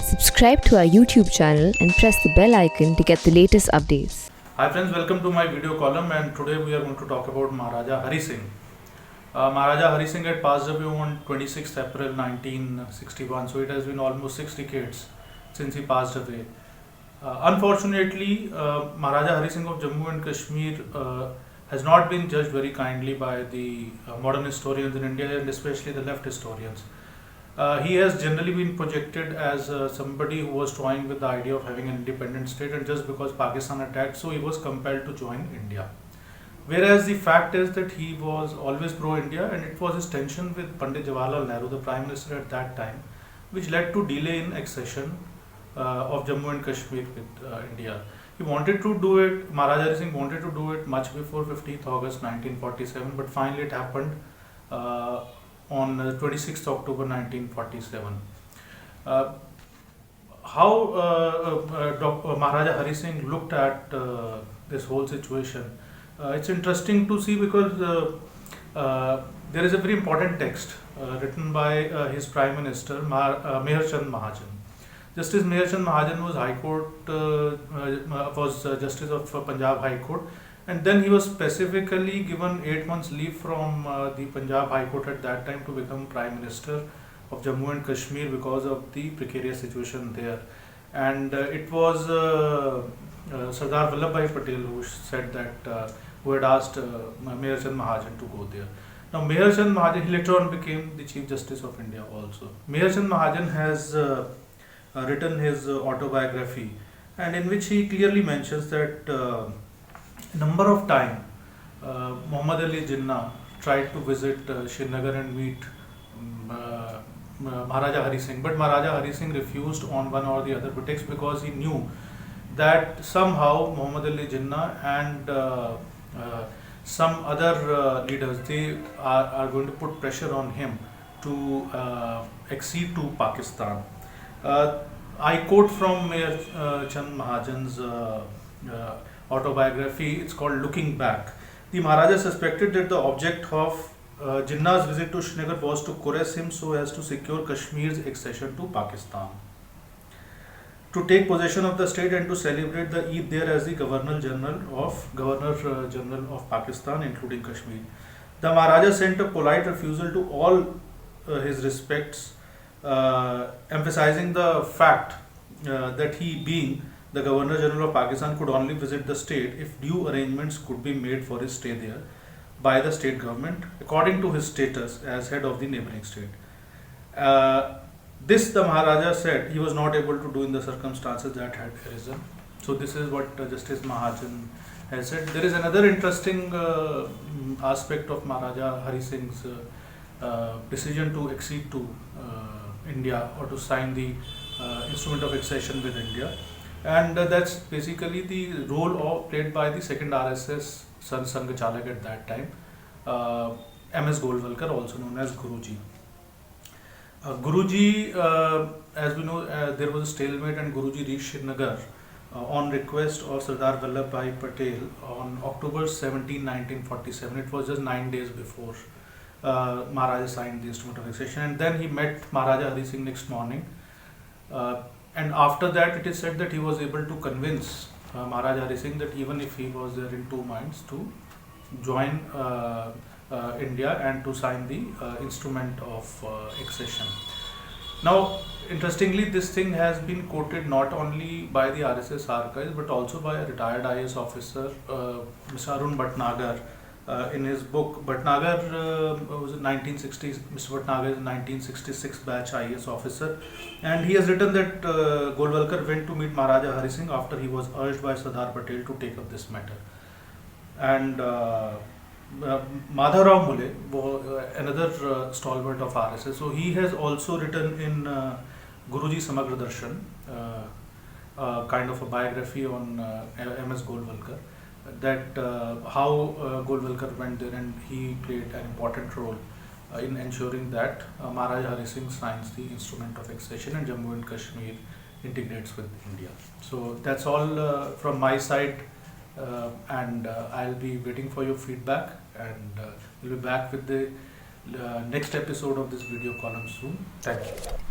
Subscribe to our YouTube channel and press the bell icon to get the latest updates. Hi friends, welcome to my video column, and today we are going to talk about Maharaja Hari Singh. Maharaja Hari Singh had passed away on 26th April 1961, so it has been almost 6 decades since he passed away. Unfortunately, Maharaja Hari Singh of Jammu and Kashmir has not been judged very kindly by the modern historians in India, and especially the left historians. He has generally been projected as somebody who was toying with the idea of having an independent state, and just because Pakistan attacked, so he was compelled to join India. Whereas the fact is that he was always pro-India, and it was his tension with Pandit Jawaharlal Nehru, the Prime Minister at that time, which led to delay in accession of Jammu and Kashmir with India. He wanted to do it, Maharaja Hari Singh wanted to do it much before 15th August 1947, but finally it happened on 26th October 1947. How Maharaja Hari Singh looked at this whole situation, it's interesting to see, because there is a very important text written by his Prime Minister, Meher Chand Mahajan. Justice Meher Chand Mahajan was High Court, was Justice of Punjab High Court, and then he was specifically given 8 months leave from the Punjab High Court at that time to become Prime Minister of Jammu and Kashmir because of the precarious situation there. And it was Sardar Vallabhbhai Patel who said that, who had asked Meher Chand Mahajan to go there. Now Meher Chand Mahajan, he later on became the Chief Justice of India also. Meher Chand Mahajan has written his autobiography, and in which he clearly mentions that number of time Muhammad Ali Jinnah tried to visit Srinagar and meet Maharaja Hari Singh, but Maharaja Hari Singh refused on one or the other pretext, because he knew that somehow Muhammad Ali Jinnah and some other leaders, they are going to put pressure on him to accede to Pakistan. I quote from Meher Chand Mahajan's autobiography. It's called Looking Back. The Maharaja suspected that the object of Jinnah's visit to Srinagar was to coerce him so as to secure Kashmir's accession to Pakistan, to take possession of the state and to celebrate the Eid there as the Governor General of Pakistan, including Kashmir. The Maharaja sent a polite refusal to all his respects, emphasizing the fact that he, being the Governor General of Pakistan, could only visit the state if due arrangements could be made for his stay there by the state government, according to his status as head of the neighboring state. This, the Maharaja said, he was not able to do in the circumstances that had arisen. So this is what Justice Mahajan has said. There is another interesting aspect of Maharaja Hari Singh's decision to accede to India, or to sign the instrument of accession with India, and that's basically the role played by the second RSS Sangh Chalak at that time, MS Golwalkar, also known as Guruji. Guruji, as we know, there was a stalemate, and Guruji reached Srinagar on request of Sardar Vallabhbhai Patel on October 17, 1947. It was just 9 days before Maharaja signed the instrument of accession, and then he met Maharaja Hari Singh next morning. And after that, it is said that he was able to convince Maharaja Hari Singh that even if he was there in two minds, to join India and to sign the instrument of accession. Now, interestingly, this thing has been quoted not only by the RSS archives, but also by a retired IAS officer, Mr. Arun Bhatnagar, in his book. Bhatnagar was in 1960s. Mr. Bhatnagar is a 1966 batch IAS officer, and he has written that Golwalkar went to meet Maharaja Hari Singh after he was urged by Sardar Patel to take up this matter. And Madhav Rao Mule, another stalwart of RSS, so he has also written in Guruji Samagra Darshan, kind of a biography on MS Golwalkar, that how Golwalkar went there, and he played an important role in ensuring that Maharaja Hari Singh signs the instrument of accession and Jammu and Kashmir integrates with India. So that's all from my side, and I'll be waiting for your feedback, and we'll be back with the next episode of this video column soon. Thank you.